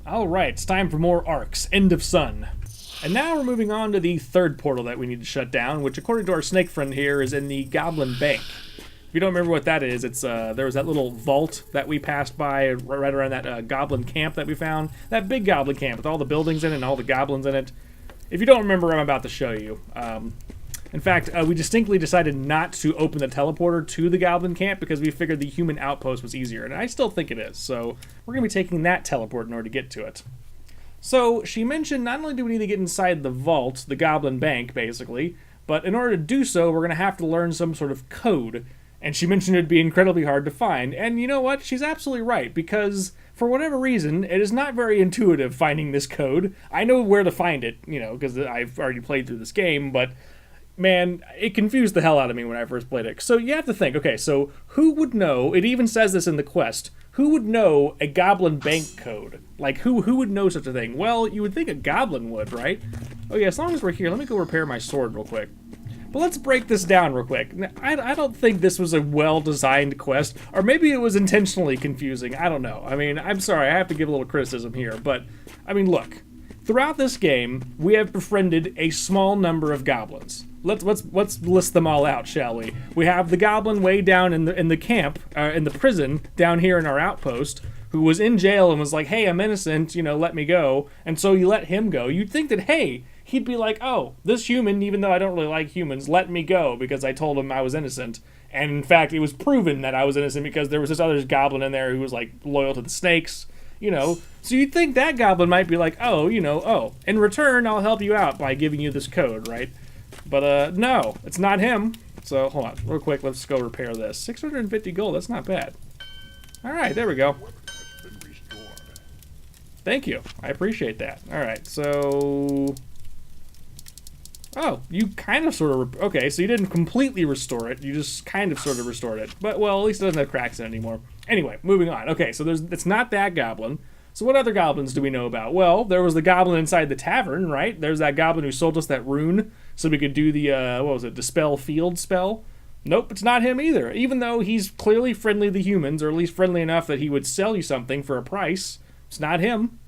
Alright, it's time for more Arx, End of Sun. And now we're moving on to the third portal that we need to shut down, which according to our snake friend here is in the Goblin Bank. If you don't remember what that is, it's there was that little vault that we passed by right around that goblin camp that we found. That big goblin camp with all the buildings in it and all the goblins in it. If you don't remember, I'm about to show you. In fact, we distinctly decided not to open the teleporter to the goblin camp because we figured the human outpost was easier, and I still think it is, so we're going to be taking that teleport in order to get to it. So, she mentioned not only do we need to get inside the vault, the goblin bank, basically, but in order to do so, we're going to have to learn some sort of code, and she mentioned it'd be incredibly hard to find, and you know what? She's absolutely right, because for whatever reason, it is not very intuitive finding this code. I know where to find it, you know, because I've already played through this game, but man, it confused the hell out of me when I first played it. So you have to think, okay, so who would know, it even says this in the quest, who would know a goblin bank code? Like, who would know such a thing? Well, you would think a goblin would, right? Oh yeah, as long as we're here, let me go repair my sword real quick. But let's break this down real quick. I don't think this was a well-designed quest, or maybe it was intentionally confusing, I don't know. I mean, I'm sorry, I have to give a little criticism here, but, I mean, look. Throughout this game, we have befriended a small number of goblins. Let's list them all out, shall we? We have the goblin way down in the camp, in the prison, down here in our outpost, who was in jail and was like, hey, I'm innocent, you know, let me go. And so you let him go. You'd think that, hey, he'd be like, oh, this human, even though I don't really like humans, let me go because I told him I was innocent. And in fact, it was proven that I was innocent because there was this other goblin in there who was like loyal to the snakes. You know, so you'd think that goblin might be like, oh, you know, oh, in return, I'll help you out by giving you this code, right? But, no, it's not him. So, hold on, real quick, let's go repair this. 650 gold, that's not bad. Alright, there we go. Thank you, I appreciate that. Alright, so... Oh, you kind of sort of... Okay, so you didn't completely restore it, you just kind of sort of restored it. But, well, at least it doesn't have cracks in it anymore. Anyway, moving on. Okay, so it's not that goblin. So what other goblins do we know about? Well, there was the goblin inside the tavern, right? There's that goblin who sold us that rune so we could do the, what was it, Dispel Field spell? Nope, it's not him either. Even though he's clearly friendly to humans, or at least friendly enough that he would sell you something for a price, it's not him.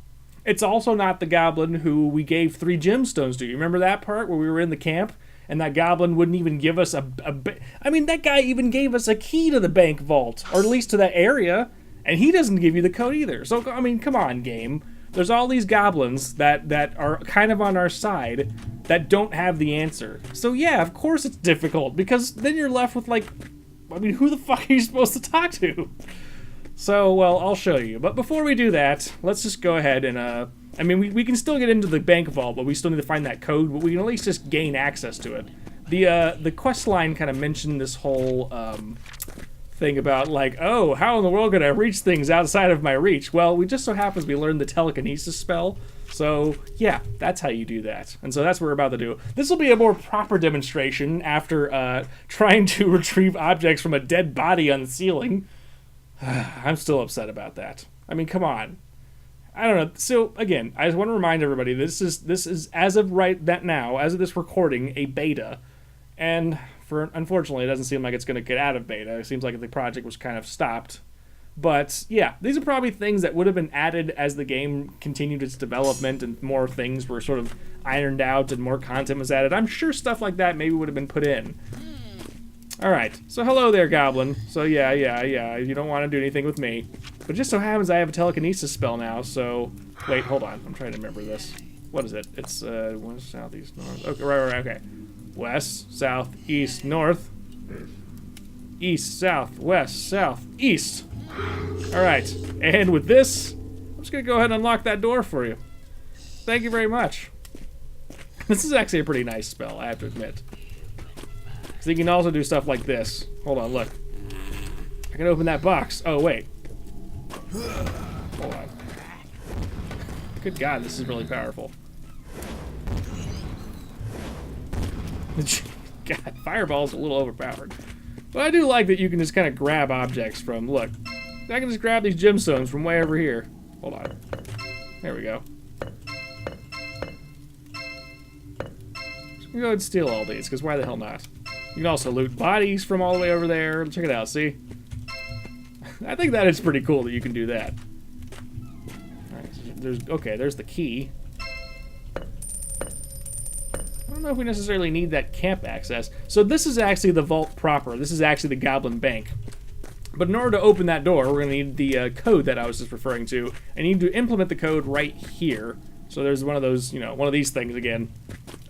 It's also not the goblin who we gave 3 gemstones to. You remember that part where we were in the camp? And that goblin wouldn't even give us I mean, that guy even gave us a key to the bank vault, or at least to that area, and he doesn't give you the code either. So, I mean, come on, game. There's all these goblins that are kind of on our side that don't have the answer. So, yeah, of course it's difficult, because then you're left with, like, I mean, who the fuck are you supposed to talk to? So, well, I'll show you. But before we do that, let's just go ahead and, I mean, we can still get into the bank vault, but we still need to find that code, but we can at least just gain access to it. The quest line kind of mentioned this whole, thing about, like, oh, how in the world could I reach things outside of my reach? Well, we just so happens we learned the telekinesis spell, so, yeah, that's how you do that. And so that's what we're about to do. This will be a more proper demonstration after, trying to retrieve objects from a dead body on the ceiling. I'm still upset about that. I mean, come on. I don't know. So, again, I just want to remind everybody, this is as of now, as of this recording, a beta. And, unfortunately, it doesn't seem like it's going to get out of beta. It seems like the project was kind of stopped. But, yeah, these are probably things that would have been added as the game continued its development and more things were sort of ironed out and more content was added. I'm sure stuff like that maybe would have been put in. Alright, so hello there, Goblin. So yeah, you don't want to do anything with me. But it just so happens I have a telekinesis spell now, so... Wait, hold on, I'm trying to remember this. What is it? It's, west, south, east, north... Okay, right, okay. West, south, east, north. East, south, west, south, east. Alright, and with this, I'm just gonna go ahead and unlock that door for you. Thank you very much. This is actually a pretty nice spell, I have to admit. So you can also do stuff like this. Hold on, look. I can open that box. Oh, wait. Hold on. Good God, this is really powerful. God, Fireball's a little overpowered. But I do like that you can just kind of grab objects from, look. I can just grab these gemstones from way over here. Hold on. There we go. Just gonna go ahead and steal all these, because why the hell not? You can also loot bodies from all the way over there. Check it out, see? I think that is pretty cool that you can do that. Alright, so Okay, there's the key. I don't know if we necessarily need that camp access. So this is actually the vault proper. This is actually the Goblin Bank. But in order to open that door, we're going to need the code that I was just referring to. I need to implement the code right here. So there's one of those, one of these things again.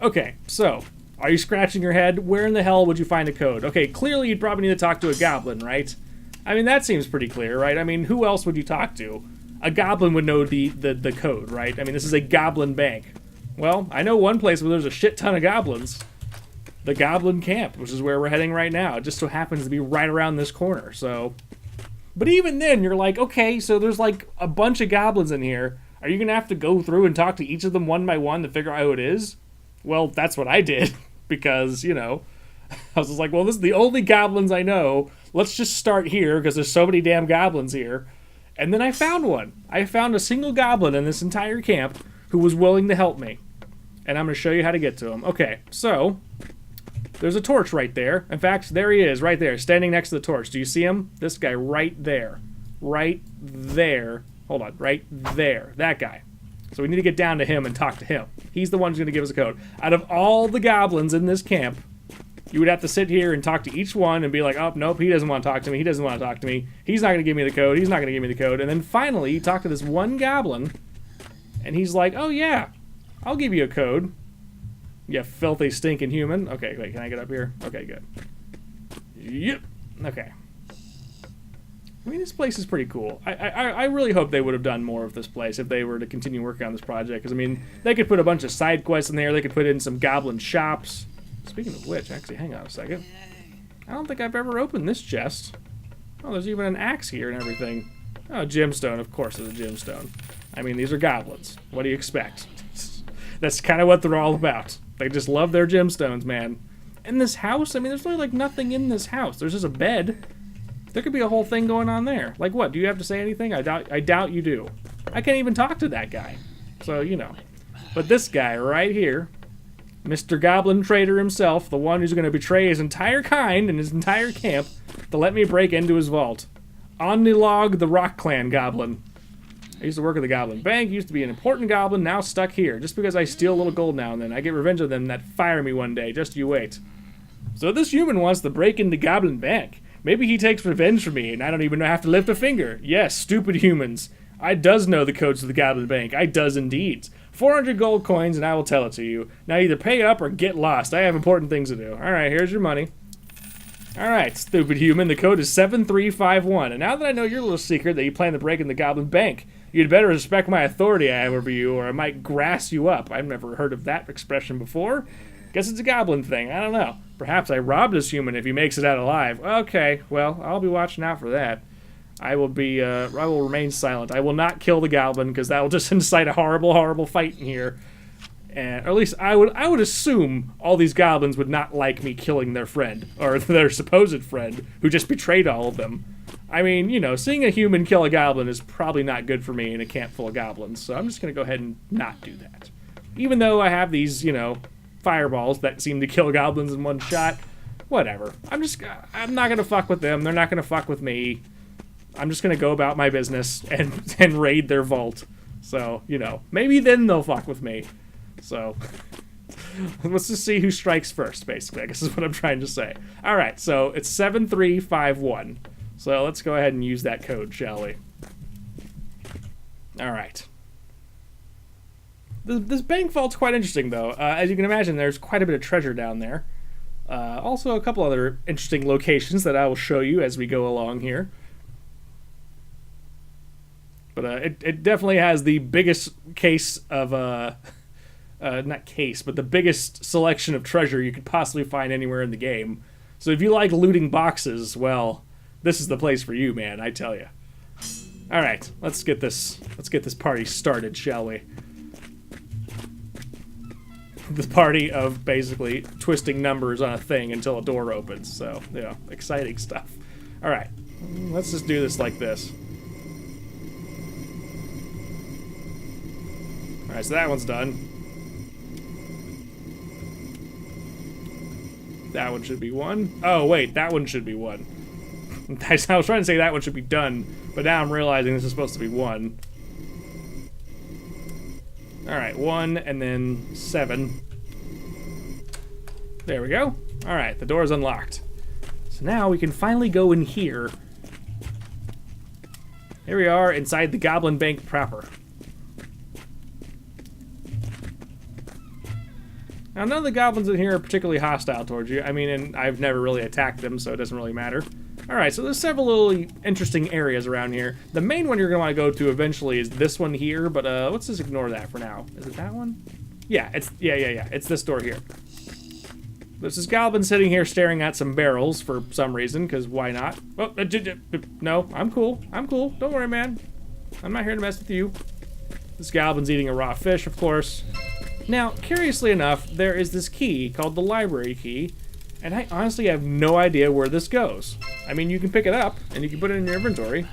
Okay, so, are you scratching your head? Where in the hell would you find a code? Okay, clearly you'd probably need to talk to a goblin, right? I mean, that seems pretty clear, right? I mean, who else would you talk to? A goblin would know the code, right? I mean, this is a goblin bank. Well, I know one place where there's a shit ton of goblins. The Goblin Camp, which is where we're heading right now. It just so happens to be right around this corner, so... But even then, you're like, okay, so there's like a bunch of goblins in here. Are you going to have to go through and talk to each of them one by one to figure out who it is? Well, that's what I did, because, I was just like, well, this is the only goblins I know. Let's just start here, because there's so many damn goblins here. And then I found one. I found a single goblin in this entire camp who was willing to help me. And I'm going to show you how to get to him. Okay, so... There's a torch right there. In fact, there he is, right there, standing next to the torch. Do you see him? This guy right there. Right there. Hold on, right there. That guy. So we need to get down to him and talk to him. He's the one who's going to give us a code. Out of all the goblins in this camp, you would have to sit here and talk to each one and be like, oh, nope, he doesn't want to talk to me. He doesn't want to talk to me. He's not going to give me the code. He's not going to give me the code. And then finally, you talk to this one goblin, and he's like, oh, yeah, I'll give you a code. You filthy, stinking human. Okay, wait, can I get up here? Okay, good. Yep. Okay. I mean, this place is pretty cool. I really hope they would have done more of this place if they were to continue working on this project. Because, I mean, they could put a bunch of side quests in there. They could put in some goblin shops. Speaking of which, actually, hang on a second. I don't think I've ever opened this chest. Oh, there's even an axe here and everything. Oh, gemstone. Of course there's a gemstone. I mean, these are goblins. What do you expect? That's kind of what they're all about. They just love their gemstones, man. In this house, I mean, there's really, like, nothing in this house. There's just a bed. There could be a whole thing going on there. Like, what? Do you have to say anything? I doubt you do. I can't even talk to that guy. So, But this guy right here, Mr. Goblin Trader himself, the one who's going to betray his entire kind and his entire camp to let me break into his vault. Omnilog the Rock Clan Goblin. I used to work at the Goblin Bank, used to be an important goblin, now stuck here. Just because I steal a little gold now and then, I get revenge of them that fire me one day, just you wait. So this human wants to break into Goblin Bank. Maybe he takes revenge for me, and I don't even have to lift a finger. Yes, stupid humans. I does know the codes to the Goblin Bank. I does indeed. 400 gold coins, and I will tell it to you. Now either pay up or get lost. I have important things to do. Alright, here's your money. Alright, stupid human, the code is 7351. And now that I know your little secret that you plan to break in the Goblin Bank, you'd better respect my authority I have over you, or I might grass you up. I've never heard of that expression before. Guess it's a goblin thing, I don't know. Perhaps I robbed this human if he makes it out alive. Okay, well, I'll be watching out for that. I will remain silent. I will not kill the goblin, because that will just incite a horrible, horrible fight in here. And, or at least I would assume all these goblins would not like me killing their friend, or their supposed friend, who just betrayed all of them. I mean, seeing a human kill a goblin is probably not good for me in a camp full of goblins, so I'm just going to go ahead and not do that. Even though I have these, fireballs that seem to kill goblins in one shot, whatever. I'm not going to fuck with them, they're not going to fuck with me. I'm just going to go about my business and raid their vault. So, maybe then they'll fuck with me. So, let's just see who strikes first, basically, I guess is what I'm trying to say. Alright, so it's 7351. So let's go ahead and use that code, shall we? Alright. This bank vault's quite interesting, though. As you can imagine, there's quite a bit of treasure down there. Also, a couple other interesting locations that I will show you as we go along here. But it definitely has the biggest case of... not case, but the biggest selection of treasure you could possibly find anywhere in the game. So if you like looting boxes, well, this is the place for you, man, I tell you. Alright, let's get this party started, shall we? The party of basically twisting numbers on a thing until a door opens. So, exciting stuff. Alright, let's just do this like this. Alright, so that one's done. That one should be one. Oh, wait, that one should be one. I was trying to say that one should be done, but now I'm realizing this is supposed to be one. Alright, 1 and then 7. There we go. Alright, the door's unlocked. So now we can finally go in here. Here we are inside the Goblin Bank proper. Now, none of the goblins in here are particularly hostile towards you. I mean, and I've never really attacked them, so it doesn't really matter. Alright, so there's several little interesting areas around here. The main one you're going to want to go to eventually is this one here, but let's just ignore that for now. Is it that one? Yeah, it's It's this door here. There's this goblin sitting here staring at some barrels for some reason, because why not? Oh, no, I'm cool. I'm cool. Don't worry, man. I'm not here to mess with you. This goblin's eating a raw fish, of course. Now, curiously enough, there is this key called the library key, and I honestly have no idea where this goes. I mean, you can pick it up, and you can put it in your inventory.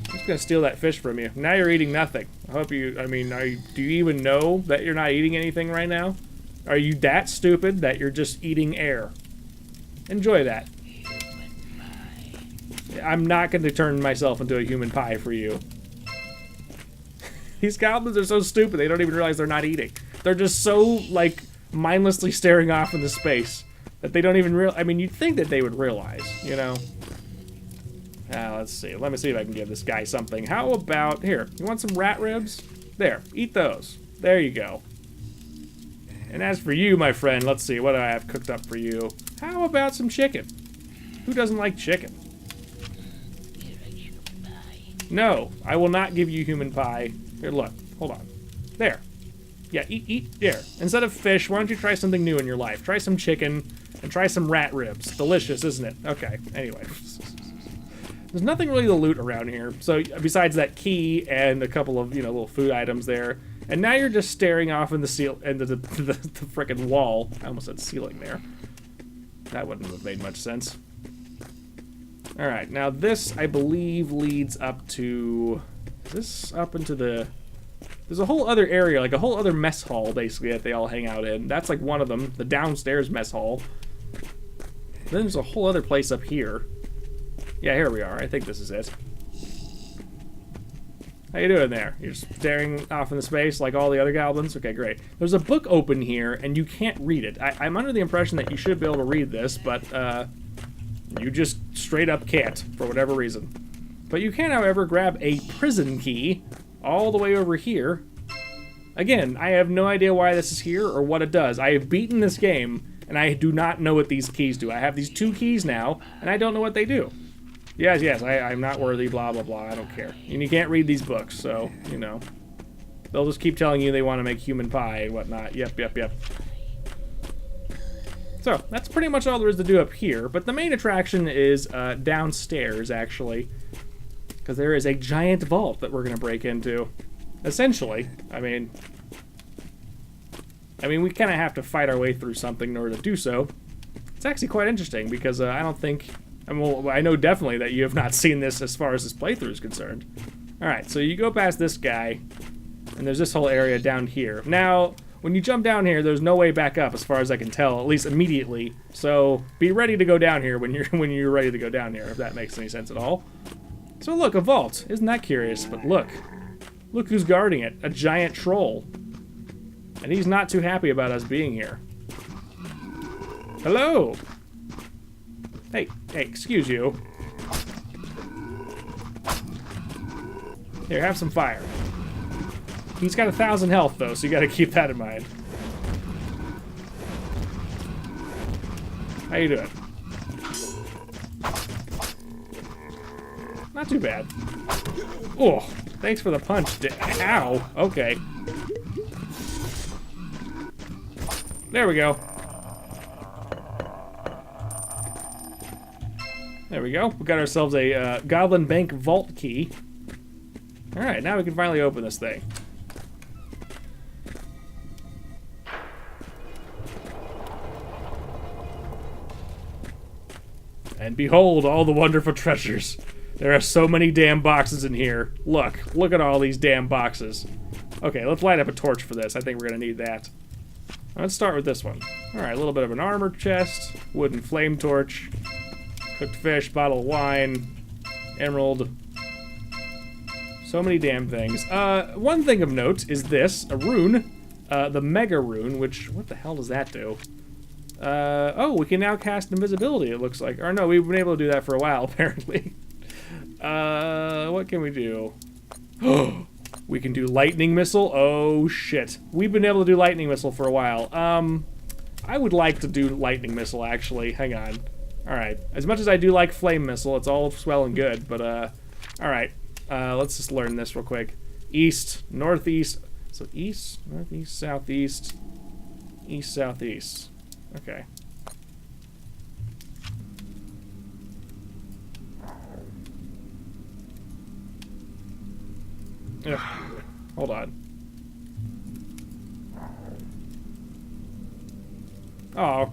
I'm just gonna steal that fish from you. Now you're eating nothing. I hope you, I mean, do you even know that you're not eating anything right now? Are you that stupid that you're just eating air? Enjoy that. I'm not going to turn myself into a human pie for you. These goblins are so stupid, they don't even realize they're not eating. They're just so, like, mindlessly staring off into space that they don't even realize. I mean, you'd think that they would realize, you know? Let's see. Let me see if I can give this guy something. How about, here, you want some rat ribs? There, eat those. There you go. And as for you, my friend, let's see, what do I have cooked up for you? How about some chicken? Who doesn't like chicken? No, I will not give you human pie. Here, look, hold on. There. Yeah, eat, there. Instead of fish, why don't you try something new in your life? Try some chicken, and try some rat ribs. Delicious, isn't it? Okay, anyway. There's nothing really to loot around here. So, besides that key and a couple of, little food items there. And now you're just staring off in the the frickin' wall. I almost said ceiling there. That wouldn't have made much sense. Alright, now this, I believe, leads up to... Is this up into the... There's a whole other area, like a whole other mess hall, basically, that they all hang out in. That's like one of them, the downstairs mess hall. Then there's a whole other place up here. Yeah, here we are. I think this is it. How you doing there? You're just staring off into space like all the other goblins? Okay, great. There's a book open here, and you can't read it. I'm under the impression that you should be able to read this, but you just straight up can't, for whatever reason. But you can, however, grab a prison key all the way over here. Again, I have no idea why this is here or what it does. I have beaten this game, and I do not know what these keys do. I have these 2 keys now, and I don't know what they do. Yes, I'm not worthy, blah, blah, blah, I don't care. And you can't read these books, so, they'll just keep telling you they want to make human pie and whatnot. Yep. So, that's pretty much all there is to do up here, but the main attraction is downstairs, actually, because there is a giant vault that we're going to break into. Essentially, I mean, we kind of have to fight our way through something in order to do so. It's actually quite interesting, because I don't think... I know definitely that you have not seen this as far as this playthrough is concerned. Alright, so you go past this guy, and there's this whole area down here. Now, when you jump down here, there's no way back up as far as I can tell, at least immediately. So, be ready to go down here when you're ready to go down here, if that makes any sense at all. So look, a vault. Isn't that curious? But look. Look who's guarding it. A giant troll. And he's not too happy about us being here. Hello! Hey, excuse you. Here, have some fire. He's got 1,000 health, though, so you gotta keep that in mind. How you doing? Not too bad. Oh, thanks for the punch. Ow. Okay. There we go. There we go. We got ourselves a Goblin Bank vault key. Alright, now we can finally open this thing. And behold, all the wonderful treasures. There are so many damn boxes in here. Look at all these damn boxes. Okay, let's light up a torch for this. I think we're gonna need that. Let's start with this one. Alright, a little bit of an armor chest, wooden flame torch, cooked fish, bottle of wine, emerald, So many damn things. One thing of note is this, a rune, the Mega Rune, which, what the hell does that do? Oh, we can now cast invisibility, it looks like. Or no, we've been able to do that for a while, apparently. What can we do? We can do lightning missile. Oh, shit. We've been able to do lightning missile for a while. I would like to do lightning missile, actually. Hang on. Alright. As much as I do like flame missile, it's all swell and good, but, alright. Let's just learn this real quick. East, northeast. So east, northeast, southeast, east, southeast. Okay. Ugh. Hold on. Oh.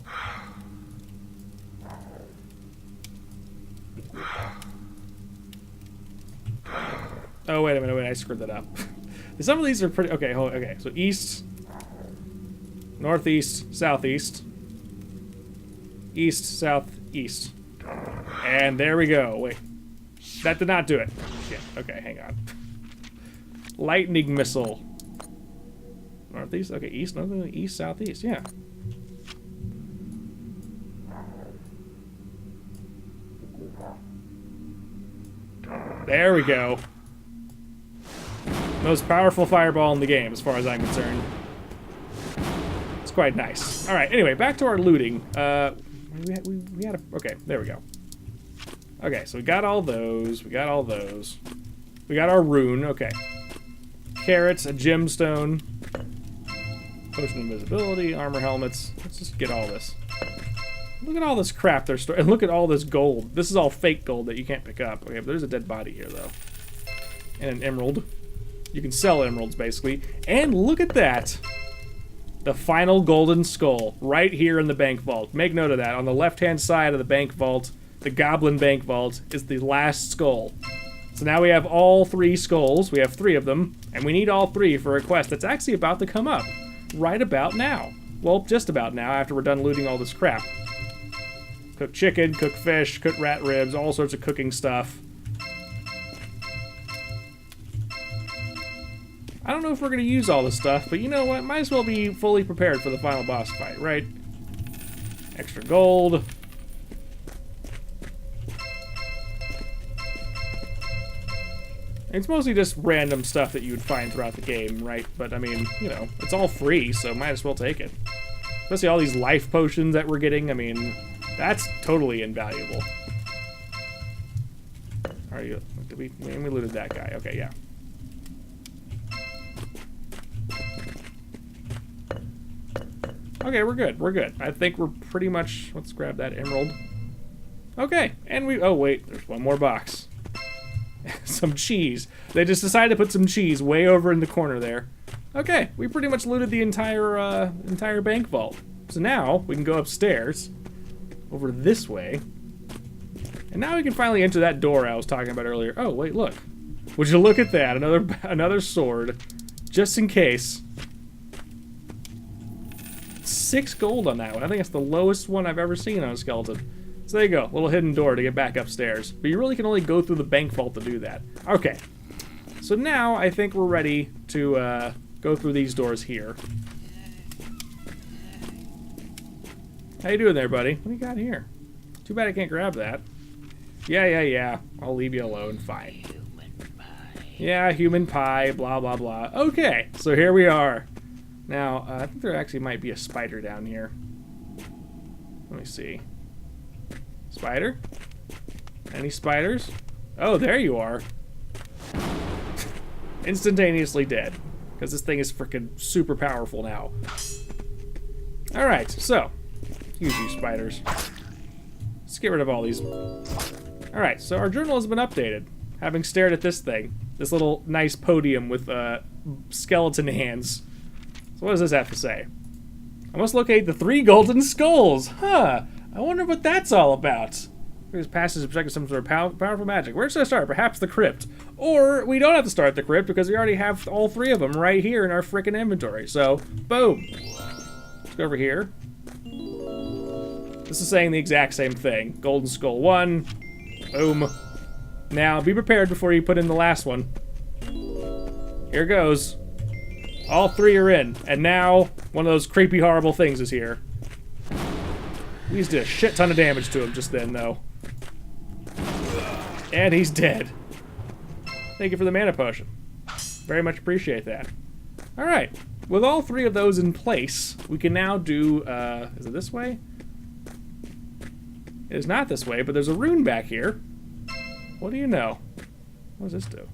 Oh, wait a minute, I screwed that up. Some of these are pretty... Okay, okay, so east, northeast, southeast, east, southeast. And there we go. Wait. That did not do it. Shit. Okay, hang on. Lightning missile. Northeast? Okay, east, northeast, east, southeast. Yeah. There we go. Most powerful fireball in the game, as far as I'm concerned. It's quite nice. All right. Anyway, back to our looting. We had a... Okay, there we go. Okay, so we got all those. We got all those. We got our rune. Okay. Carrots, a gemstone, potion of invisibility, armor helmets. Let's just get all this. Look at all this crap they're storing. And look at all this gold. This is all fake gold that you can't pick up. Okay, but there's a dead body here, though. And an emerald. You can sell emeralds, basically. And look at that. The final golden skull right here in the bank vault. Make note of that. On the left-hand side of the bank vault, the goblin bank vault, is the last skull. So now we have all 3 skulls. We have 3 of them. And we need all 3 for a quest that's actually about to come up. Right about now. Well, just about now, after we're done looting all this crap. Cook chicken, cook fish, cook rat ribs, all sorts of cooking stuff. I don't know if we're going to use all this stuff, but you know what? Might as well be fully prepared for the final boss fight, right? Extra gold. It's mostly just random stuff that you would find throughout the game, right? But, I mean, you know, it's all free, so might as well take it. Especially all these life potions that we're getting. I mean, that's totally invaluable. Are you... Did we looted that guy. Okay, yeah. Okay, we're good. We're good. I think we're pretty much... Let's grab that emerald. Okay, and we... Oh, wait. There's one more box. Some cheese. They just decided to put some cheese way over in the corner there. Okay, we pretty much looted the entire bank vault. So now we can go upstairs, over this way, and now we can finally enter that door I was talking about earlier. Oh wait, look! Would you look at that? Another sword, just in case. 6 gold on that one. I think it's the lowest one I've ever seen on a skeleton. So there you go, little hidden door to get back upstairs. But you really can only go through the bank vault to do that. Okay, so now I think we're ready to go through these doors here. How you doing there, buddy? What do you got here? Too bad I can't grab that. Yeah. I'll leave you alone. Fine. Yeah, human pie, blah, blah, blah. Okay, so here we are. Now, I think there actually might be a spider down here. Let me see. Spider? Any spiders? Oh, there you are. Instantaneously dead. Because this thing is freaking super powerful now. Alright, so. Use you spiders. Let's get rid of all these. Alright, so our journal has been updated. Having stared at this thing. This little nice podium with skeleton hands. So what does this have to say? I must locate the 3 golden skulls. Huh. I wonder what that's all about. This passage is protected some sort of powerful magic. Where should I start? Perhaps the crypt. Or we don't have to start the crypt because we already have all 3 of them right here in our frickin' inventory. So, boom. Let's go over here. This is saying the exact same thing. Golden Skull 1. Boom. Now, be prepared before you put in the last one. Here goes. All three are in. And now, one of those creepy, horrible things is here. We just did a shit ton of damage to him just then, though. And he's dead. Thank you for the mana potion. Very much appreciate that. Alright. With all three of those in place, we can now do, is it this way? It is not this way, but there's a rune back here. What do you know? What does this do?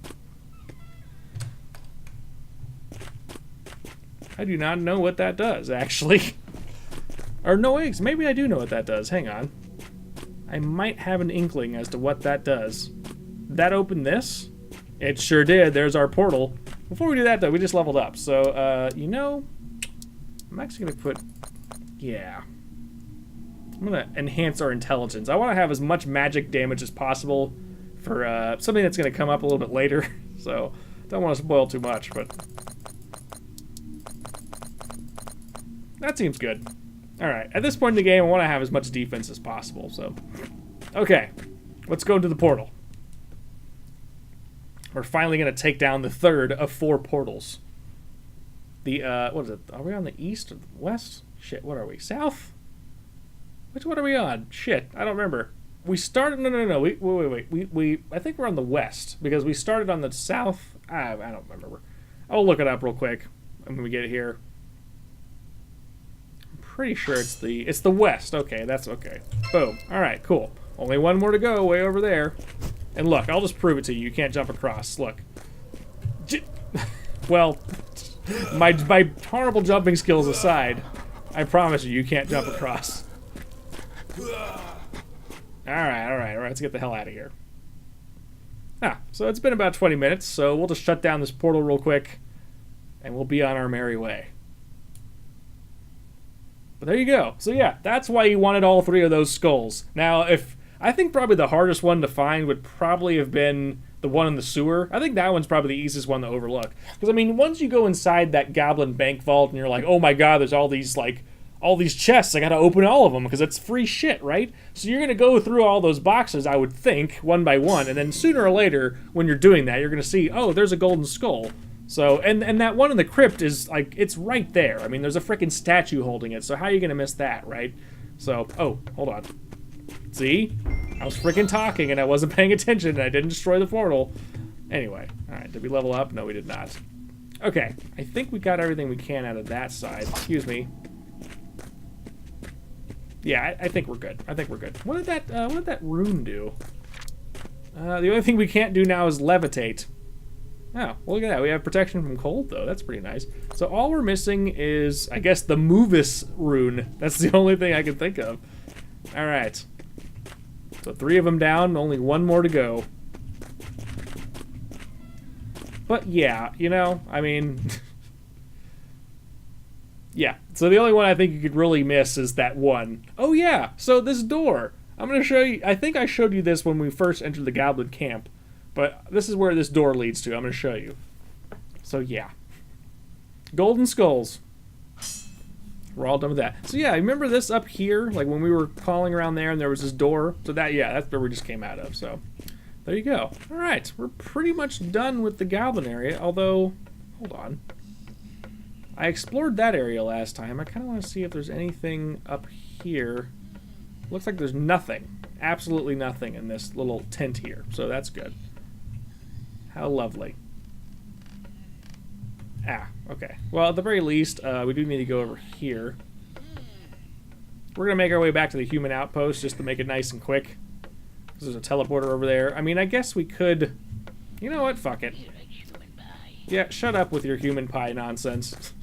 I do not know what that does, actually. Or no, wait, maybe I do know what that does. Hang on. I might have an inkling as to what that does. Did that open this? It sure did. There's our portal. Before we do that, though, we just leveled up. So, you know, I'm actually going to put... Yeah. I'm going to enhance our intelligence. I want to have as much magic damage as possible for something that's going to come up a little bit later. So, don't want to spoil too much, but... That seems good. Alright, at this point in the game, I want to have as much defense as possible, so... Okay, let's go to the portal. We're finally going to take down the third of 4 portals. The, what is it? Are we on the east or the west? Shit, what are we? South? Which one are we on? Shit, I don't remember. We started... No. Wait. I think we're on the west, because we started on the south. I don't remember. I'll look it up real quick when we get it here. Pretty sure it's the west. Okay, that's okay. Boom. All right, cool. Only one more to go, way over there. And look, I'll just prove it to you. You can't jump across. Look. Well, my horrible jumping skills aside, I promise you, you can't jump across. All right. Let's get the hell out of here. So it's been about 20 minutes, so we'll just shut down this portal real quick, and we'll be on our merry way. But there you go. So yeah, that's why you wanted all 3 of those skulls. Now, I think probably the hardest one to find would probably have been the one in the sewer. I think that one's probably the easiest one to overlook. Because, I mean, once you go inside that goblin bank vault and you're like, oh my god, there's all these chests, I gotta open all of them because it's free shit, right? So you're gonna go through all those boxes, I would think, one by one, and then sooner or later, when you're doing that, you're gonna see, oh, there's a golden skull. So, and that one in the crypt is, like, it's right there. I mean, there's a freaking statue holding it, so how are you gonna miss that, right? So, oh, hold on. See? I was freaking talking and I wasn't paying attention and I didn't destroy the portal. Anyway, alright, did we level up? No, we did not. Okay, I think we got everything we can out of that side. Excuse me. Yeah, I think we're good. What did that rune do? The only thing we can't do now is levitate. Oh, well, look at that. We have protection from cold, though. That's pretty nice. So all we're missing is, I guess, the Movis rune. That's the only thing I can think of. All right. So 3 of them down, only 1 more to go. But yeah, you know, I mean... yeah, so the only one I think you could really miss is that one. Oh yeah, so this door. I'm going to show you... I think I showed you this when we first entered the goblin camp. But this is where this door leads to. I'm going to show you. So, yeah. Golden skulls. We're all done with that. So, yeah, remember this up here? Like, when we were crawling around there and there was this door? So, that's where we just came out of. So, there you go. All right. We're pretty much done with the goblin area. Although, hold on. I explored that area last time. I kind of want to see if there's anything up here. Looks like there's nothing. Absolutely nothing in this little tent here. So, that's good. How lovely. Okay. Well, at the very least, we do need to go over here. We're going to make our way back to the human outpost just to make it nice and quick. There's a teleporter over there. I mean, I guess we could... You know what? Fuck it. Yeah, shut up with your human pie nonsense.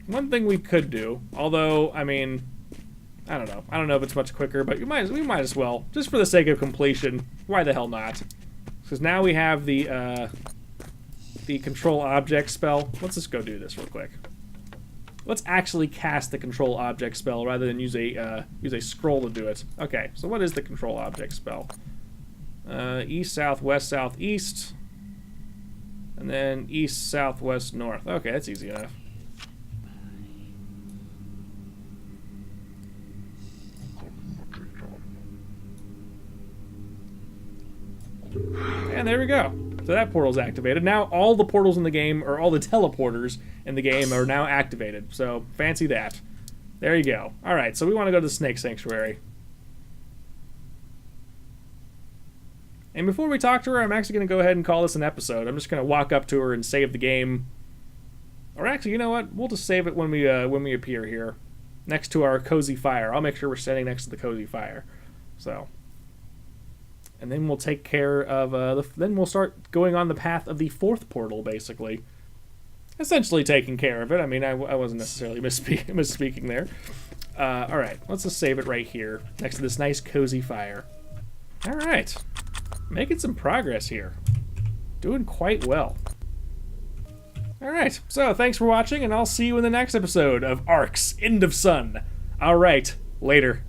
One thing we could do, although, I mean... I don't know. I don't know if it's much quicker, but we might as well. Just for the sake of completion. Why the hell not? Because now we have the control object spell. Let's just go do this real quick. Let's actually cast the control object spell rather than use a scroll to do it. Okay, so what is the control object spell? East, south, west, southeast. And then east, south, west, north. Okay, that's easy enough. And there we go. So that portal's activated. Now all the portals in the game, or all the teleporters in the game, are now activated. So fancy that. There you go. Alright, so we want to go to the Snake Sanctuary. And before we talk to her, I'm actually going to go ahead and call this an episode. I'm just going to walk up to her and save the game. Or actually, you know what? We'll just save it when we appear here. Next to our cozy fire. I'll make sure we're standing next to the cozy fire. So... And then we'll take care of, then we'll start going on the path of the 4th portal, basically. Essentially taking care of it. I mean, I wasn't necessarily misspeaking there. Alright, let's just save it right here, next to this nice cozy fire. Alright, making some progress here. Doing quite well. Alright, so thanks for watching, and I'll see you in the next episode of Arx End of Sun. Alright, later.